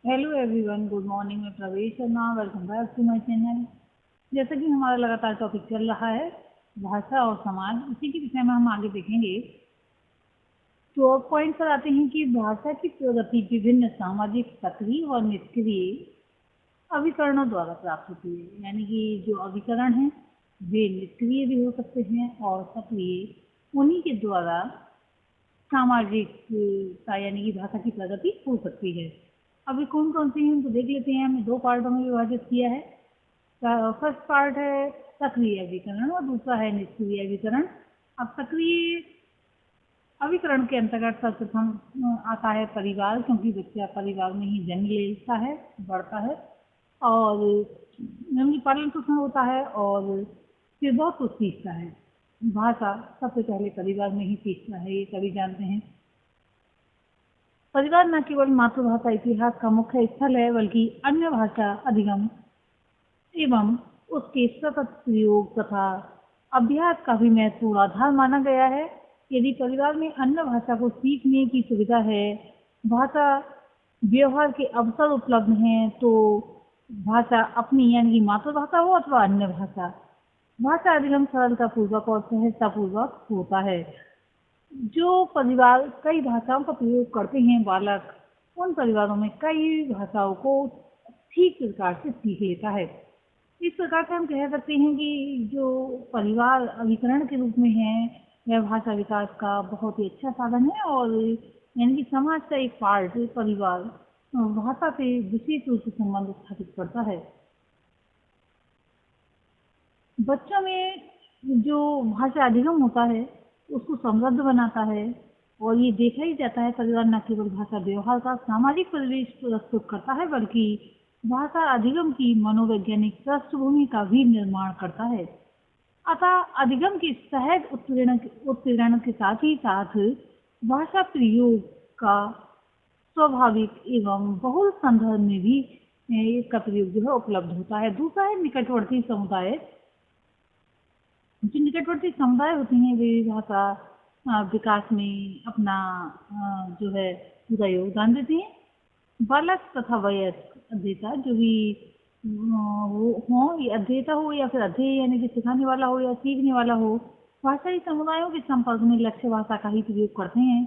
Hello everyone, good morning. मैं Pravesh Sharma, welcome back to my channel. जैसा कि हमारा लगातार टॉपिक चल रहा है भाषा और समाज, उसी के विषय में हम आगे देखेंगे। तो अब पॉइंट पर आते हैं कि भाषा की प्रगति विभिन्न सामाजिक, सक्रिय और निष्क्रिय अभिकरणों द्वारा प्राप्त होती है। यानी कि जो अभिकरण हैं वे निष्क्रिय भी हो सकते हैं और सक्रिय, उन्हीं के द्वारा सामाजिकता यानी कि भाषा की प्रगति हो सकती है। अभी कौन कौन सी हैं तो देख लेते हैं। हमने दो पार्टों में विभाजित किया है। फर्स्ट पार्ट है सक्रिय अभिकरण और दूसरा है निष्क्रिय अभिकरण। अब सक्रिय अभिकरण के अंतर्गत सर्वप्रथम आता है परिवार, क्योंकि बच्चा परिवार में ही जन्म लेता है, बढ़ता है और यानी पालन पोषण होता है और फिर बहुत कुछ सीखता है। भाषा सबसे पहले परिवार में ही सीखता है, ये सभी जानते हैं। परिवार न केवल मातृभाषा इतिहास का मुख्य स्थल है, बल्कि अन्य भाषा अधिगम एवं उसके सतत प्रयोग तथा अभ्यास का भी महत्वपूर्ण आधार माना गया है। यदि परिवार में अन्य भाषा को सीखने की सुविधा है, भाषा व्यवहार के अवसर उपलब्ध हैं, तो भाषा अपनी यानी कि मातृभाषा हो अथवा अन्य भाषा, भाषा अधिगम सरलता पूर्वक और सहजता पूर्वक होता है। जो परिवार कई भाषाओं का प्रयोग करते हैं बालक, उन परिवारों में कई भाषाओं को ठीक प्रकार से सीख लेता है। इस प्रकार से हम कह सकते हैं कि जो परिवार अभिकरण के रूप में है, वह भाषा विकास का बहुत ही अच्छा साधन है और यानी कि समाज का एक पार्ट परिवार भाषा से विशेष रूप से संबंध स्थापित करता है। बच्चों में जो भाषा अधिगम होता है उसको समृद्ध बनाता है और ये देखा ही जाता है परिवार न केवल भाषा व्यवहार का सामाजिक परिवेश प्रस्तुत करता है, बल्कि भाषा अधिगम की मनोवैज्ञानिक पृष्ठभूमि का भी निर्माण करता है। अतः अधिगम के सहज उत्पीड़न के साथ ही साथ भाषा प्रयोग का स्वाभाविक एवं बहुल संदर्भ में भी इसका प्रयोग जो है उपलब्ध होता है। दूसरा है निकटवर्ती समुदाय। जो निकटवर्ती समुदाय होते हैं वे भाषा विकास में अपना जो है पूरा योगदान देते हैं। बालक तथा वयस्क अध्येता जो भी वो हो, ये अध्येता हो या फिर अध्यय यानी कि सिखाने वाला हो या सीखने वाला हो, भाषाई समुदायों के संपर्क में लक्ष्य भाषा का ही प्रयोग करते हैं।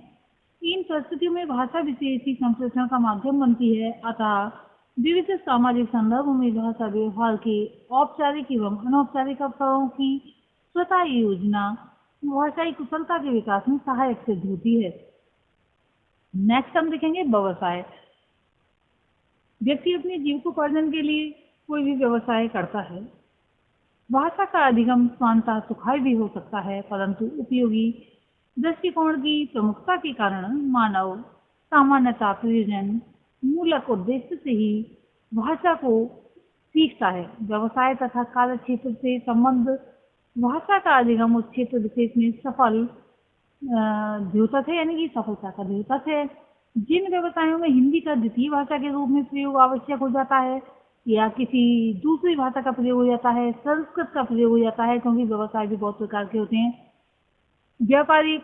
इन परिस्थितियों में भाषा विशेषी संप्रेषण का माध्यम बनती है। अतः विविध सामाजिक संदर्भों में भाषा व्यवहार के औपचारिक एवं अनौपचारिक अवसरों की स्वतः योजना भाषाई कुशलता के विकास में सहायक सिद्ध होती है। नेक्स्ट हम देखेंगे व्यवसाय। व्यक्ति अपने जीविकोपार्जन के लिए कोई भी व्यवसाय करता है। भाषा का अधिगम स्वांतः सुखाय भी हो सकता है, परंतु उपयोगी दृष्टिकोण की प्रमुखता के कारण मानव सामान्यता प्रयोजन मूलक उद्देश्य से ही भाषा को सीखता है। व्यवसाय तथा कार्य क्षेत्र से संबंध भाषा का अधिगम उस क्षेत्र विशेष में सफल द्योतक है, यानी कि सफलता का द्योतक है। जिन व्यवसायों में हिंदी का द्वितीय भाषा के रूप में प्रयोग आवश्यक हो जाता है या किसी दूसरी भाषा का प्रयोग हो जाता है, संस्कृत का प्रयोग हो जाता है, क्योंकि व्यवसाय भी बहुत प्रकार के होते हैं। व्यापारिक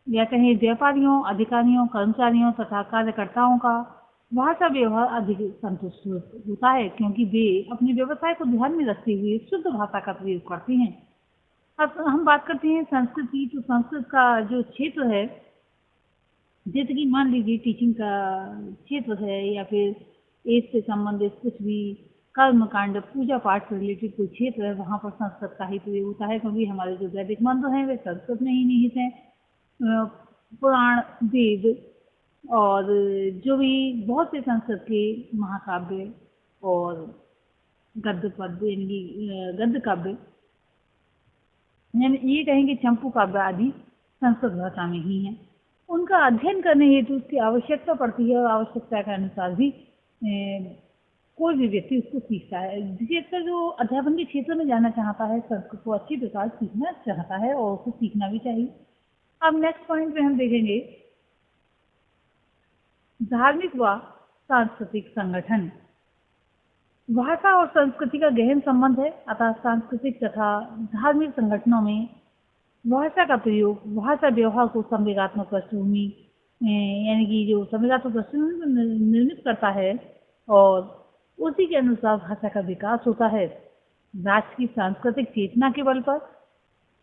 या कहें व्यापारियों, अधिकारियों, कर्मचारियों तथा कार्यकर्ताओं का भाषा व्यवहार अधिक संतुष्ट होता है, क्योंकि वे अपने व्यवसाय को ध्यान में रखते हुए शुद्ध भाषा का प्रयोग करते हैं। अब हम बात करते हैं संस्कृत की। तो संस्कृत का जो क्षेत्र है, जैसे कि मान लीजिए टीचिंग का क्षेत्र है या फिर एज से संबंधित कुछ भी कर्म कांड, पूजा पाठ से रिलेटेड कोई क्षेत्र है, वहाँ पर संस्कृत का ही प्रयोग होता है, क्योंकि हमारे जो वैदिक मंत्र हैं वे संस्कृत में ही निहित हैं। पुराण, वेद और जो भी बहुत से संस्कृत के महाकाव्य और गद्य पद्य यानी कि गद्य काव्य, ये कहेंगे चंपू काव्य आदि संस्कृत भाषा में ही है। उनका अध्ययन करने हेतु उसकी आवश्यकता पड़ती है और आवश्यकता के अनुसार भी कोई भी व्यक्ति उसको सीखता है। विशेषकर जो अध्यापन के क्षेत्र में जाना चाहता है, संस्कृत को अच्छी प्रकार सीखना चाहता है और उसको सीखना भी चाहिए। अब नेक्स्ट पॉइंट में हम देखेंगे धार्मिक व सांस्कृतिक संगठन। भाषा और संस्कृति का गहन संबंध है, अतः सांस्कृतिक तथा धार्मिक संगठनों में भाषा का प्रयोग भाषा व्यवहार को संवेगात्मक पृष्ठभूमि यानी कि जो संवेगात्मक पृष्ठभूमि निर्मित करता है, और उसी के अनुसार भाषा का विकास होता है। राष्ट्र की सांस्कृतिक चेतना के बल पर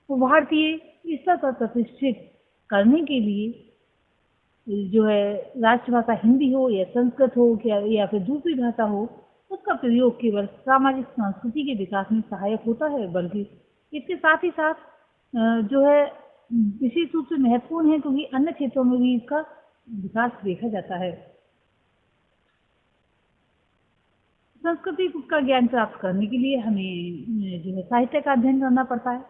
वो भारतीय स्तर पर प्रतिष्ठित करने के लिए जो है राष्ट्रभाषा हिंदी हो या संस्कृत हो या फिर दूसरी भाषा हो, उसका प्रयोग केवल सामाजिक संस्कृति के विकास में सहायक होता है, बल्कि इसके साथ ही साथ जो है विशेष रूप से महत्वपूर्ण है, क्योंकि अन्य क्षेत्रों में भी इसका विकास देखा जाता है। संस्कृति का ज्ञान प्राप्त करने के लिए हमें जो है साहित्य का अध्ययन करना पड़ता है,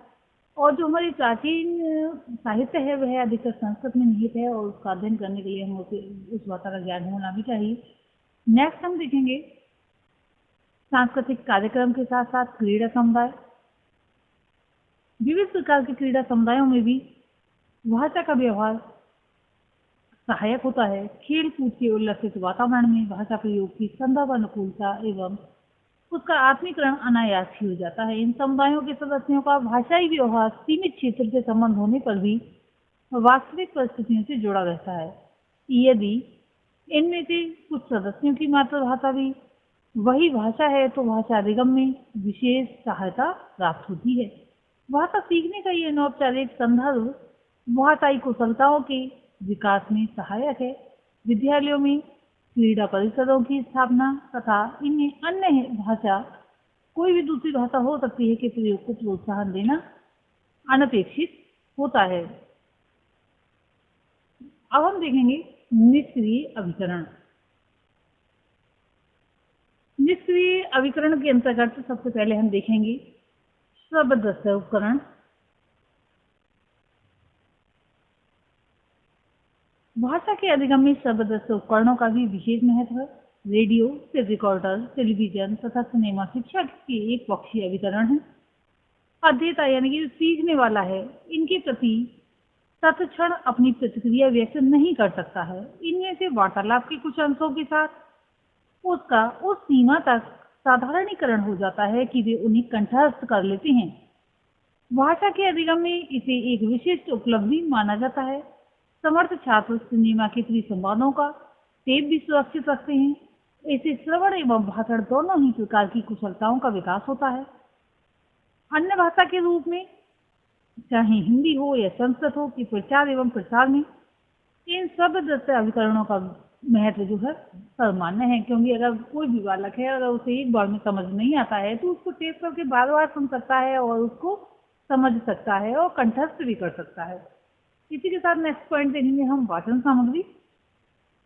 और जो हमारी प्राचीन साहित्य है वह अधिकतर संस्कृत में निहित है, और उसका अध्ययन करने के लिए हम उस भाषा का ज्ञान होना भी चाहिए। नेक्स्ट हम देखेंगे सांस्कृतिक कार्यक्रम के साथ साथ क्रीड़ा समुदाय। विविध प्रकार के क्रीड़ा समुदायों में भी भाषा का व्यवहार सहायक होता है। खेल कूद के उल्लसित वातावरण में भाषा प्रयोग की संभव अनुकूलता एवं उसका आत्मीकरण अनायास ही हो जाता है। इन समुदायों के सदस्यों का भाषाई व्यवहार सीमित क्षेत्र से संबंध होने पर भी वास्तविक परिस्थितियों से जुड़ा रहता है। यदि इनमें से कुछ सदस्यों की मातृभाषा भी वही भाषा है तो भाषा अधिगम में विशेष सहायता प्राप्त होती है। भाषा सीखने का ये अनौपचारिक संदर्भ भाषाई कुशलताओं के विकास में सहायक है। विद्यालयों में क्रीड़ा परिसरों की स्थापना तथा इनमें अन्य भाषा, कोई भी दूसरी भाषा हो सकती है, के प्रयोग को प्रोत्साहन देना अनपेक्षित होता है। अब हम देखेंगे निष्क्रिय अभिकरण। निष्क्रिय अभिकरण के अंतर्गत सबसे पहले हम देखेंगे शब्दस्थ उपकरण। भाषा के अधिगम में शब्दस्थ उपकरणों का भी विशेष महत्व है। रेडियो, टेप रिकॉर्डर, टेलीविजन तथा सिनेमा शिक्षा के एक पक्षीय अभिकरण है। अध्येता यानी कि सीखने वाला है, इनके प्रति तत्क्षण अपनी प्रतिक्रिया व्यक्त नहीं कर सकता है। इनमें से वार्तालाप के कुछ अंशों के साथ उसका उस सीमा तक साधारणीकरण हो जाता है कि वे उन्हें कंठस्थ कर लेते हैं। भाषा के अधिगम में इसे एक विशिष्ट उपलब्धि माना जाता है। समर्थ छात्र सिनेमा के त्रिसंवादों का टेप भी सुरक्षित रखते हैं। इससे श्रवण एवं भाषण दोनों ही प्रकार की कुशलताओं का विकास होता है। अन्य भाषा के रूप में चाहे हिंदी हो या संस्कृत हो, कि प्रचार एवं प्रसार में इन शब्दस्थ अभिकरणों का महत्व जो है सर्वमान्य है, क्योंकि अगर कोई भी बालक है, अगर उसे एक बार में समझ नहीं आता है तो उसको टेप करके बार बार सुन सकता है और उसको समझ सकता है और कंठस्थ भी कर सकता है। इसी के साथ नेक्स्ट पॉइंट देखेंगे हम वाचन सामग्री।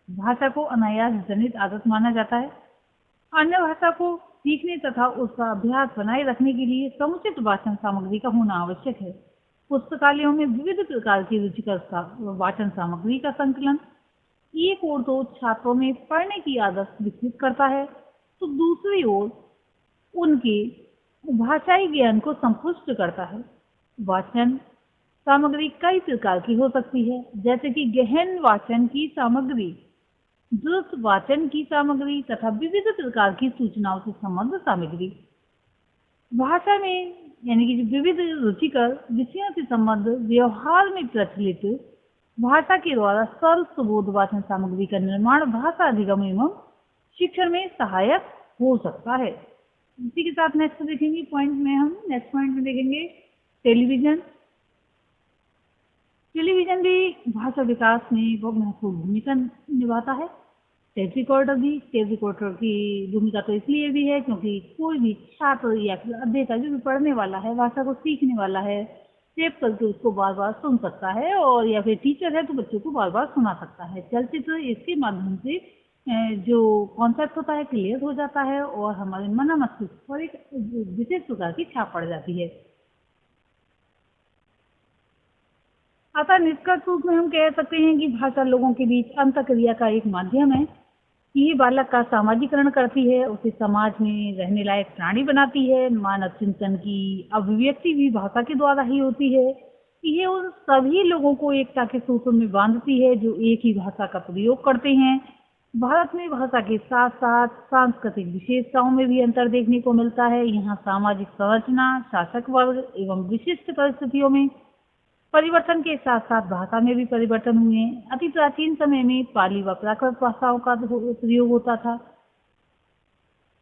भाषा को अनायास जनित आदत माना जाता है। अन्य भाषा को सीखने तथा उसका अभ्यास बनाए रखने के लिए समुचित वाचन सामग्री का होना आवश्यक है। पुस्तकालयों में विविध प्रकार की रुचिकर वाचन सामग्री का संकलन एक ओर तो छात्रों में पढ़ने की आदत विकसित करता है, तो दूसरी ओर उनके भाषाई ज्ञान को संपुष्ट करता है। वाचन सामग्री कई प्रकार की हो सकती है, जैसे कि गहन वाचन की सामग्री, द्रुत वाचन की सामग्री तथा विविध प्रकार की सूचनाओं से संबद्ध सामग्री। भाषा में यानी कि विविध रुचिकर विषयों से संबंध व्यवहार में प्रचलित भाषा के द्वारा सरल सुबोध वाचन सामग्री का निर्माण भाषा अधिगम एवं शिक्षण में सहायक हो सकता है। इसी के साथ नेक्स्ट देखेंगे पॉइंट में हम नेक्स्ट पॉइंट में देखेंगे टेलीविजन। टेलीविजन भी भाषा विकास में बहुत महत्वपूर्ण भूमिका निभाता है। टेप रिकॉर्डर की भूमिका तो इसलिए भी है क्योंकि कोई भी छात्र या फिर अध्येता जो भी पढ़ने वाला है, भाषा को सीखने वाला है, टेप करके उसको बार बार सुन सकता है, और या फिर टीचर है तो बच्चों को बार बार सुना सकता है। चलचित्र इसके माध्यम से जो कॉन्सेप्ट होता है क्लियर हो जाता है और हमारे मन मस्तिष्क पर एक विशेष प्रकार की छाप पड़ जाती है। अतः निष्कर्ष रूप में हम कह सकते हैं कि भाषा लोगों के बीच अंतःक्रिया का एक माध्यम है। ये बालक का सामाजिकरण करती है, उसे समाज में रहने लायक प्राणी बनाती है। मानव चिंतन की अभिव्यक्ति भी भाषा के द्वारा ही होती है। ये उन सभी लोगों को एकता के सूत्र में बांधती है जो एक ही भाषा का प्रयोग करते हैं। भारत में भाषा के साथ साथ सांस्कृतिक विशेषताओं में भी अंतर देखने को मिलता है। यहाँ सामाजिक संरचना, शासक वर्ग एवं विशिष्ट परिस्थितियों में परिवर्तन के साथ साथ भाषा में भी परिवर्तन हुए। अति प्राचीन समय में पाली व प्राकृत भाषाओं का प्रयोग होता था।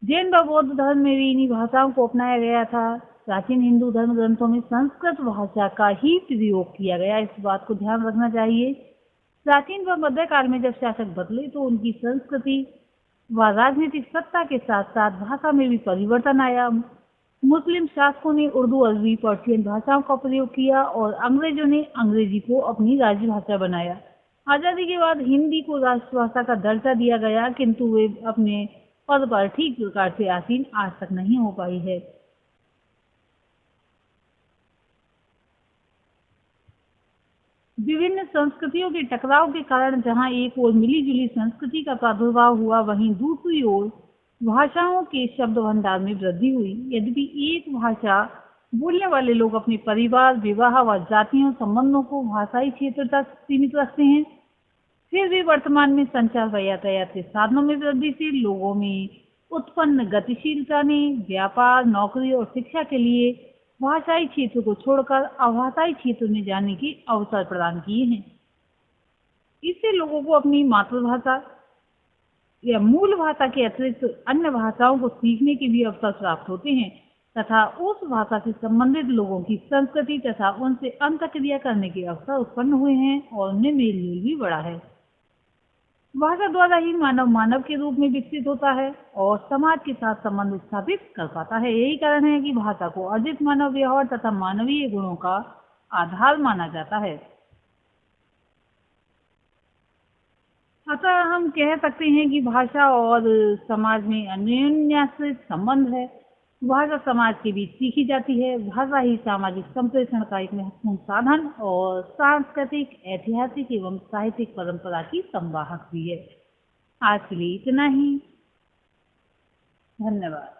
जैन व बौद्ध धर्म में भी इन्हीं भाषाओं को अपनाया गया था। प्राचीन हिंदू धर्म ग्रंथों में संस्कृत भाषा का ही प्रयोग किया गया, इस बात को ध्यान रखना चाहिए। प्राचीन व मध्यकाल में जब शासक बदले तो उनकी संस्कृति व राजनीतिक सत्ता के साथ साथ भाषा में भी परिवर्तन आया। मुस्लिम शासकों ने उर्दू, अरबी, पर्शियन भाषाओं का प्रयोग किया और अंग्रेजों ने अंग्रेजी को अपनी राजभाषा बनाया। आजादी के बाद हिंदी को राष्ट्रभाषा का दर्जा दिया गया, किंतु वे अपने पद पर ठीक प्रकार से आसीन आज तक नहीं हो पाई है। विभिन्न संस्कृतियों के टकराव के कारण जहां एक ओर मिली-जुली संस्कृति का प्रादुर्भाव हुआ, वहीं दूसरी ओर भाषाओं के शब्द भंडार में वृद्धि हुई। यद्यपि एक भाषा बोलने वाले लोग अपने परिवार, विवाह व जातीय संबंधों को भाषाई क्षेत्र तक सीमित रखते हैं, फिर भी वर्तमान में संचार व यातायात के साधनों में वृद्धि से लोगों में उत्पन्न गतिशीलता ने व्यापार, नौकरी और शिक्षा के लिए भाषाई क्षेत्र को छोड़कर अभाषाई क्षेत्र में जाने के अवसर प्रदान किए हैं। इससे लोगों को अपनी मातृभाषा या मूल भाषा के अतिरिक्त अन्य भाषाओं को सीखने के भी अवसर प्राप्त होते हैं तथा उस भाषा से संबंधित लोगों की संस्कृति तथा उनसे अंतःक्रिया करने के अवसर उत्पन्न हुए हैं और उनमें मेल जोल भी बढ़ा है। भाषा द्वारा ही मानव मानव के रूप में विकसित होता है और समाज के साथ संबंध स्थापित कर पाता है। यही कारण है कि भाषा को अर्जित मानव व्यवहार तथा मानवीय गुणों का आधार माना जाता है। अतः हम कह सकते हैं कि भाषा और समाज में अन्योन्याश्रित संबंध है। भाषा समाज के बीच सीखी जाती है। भाषा ही सामाजिक संप्रेषण का एक महत्वपूर्ण साधन और सांस्कृतिक, ऐतिहासिक एवं साहित्यिक परंपरा की संवाहक भी है। आज के लिए इतना ही। धन्यवाद।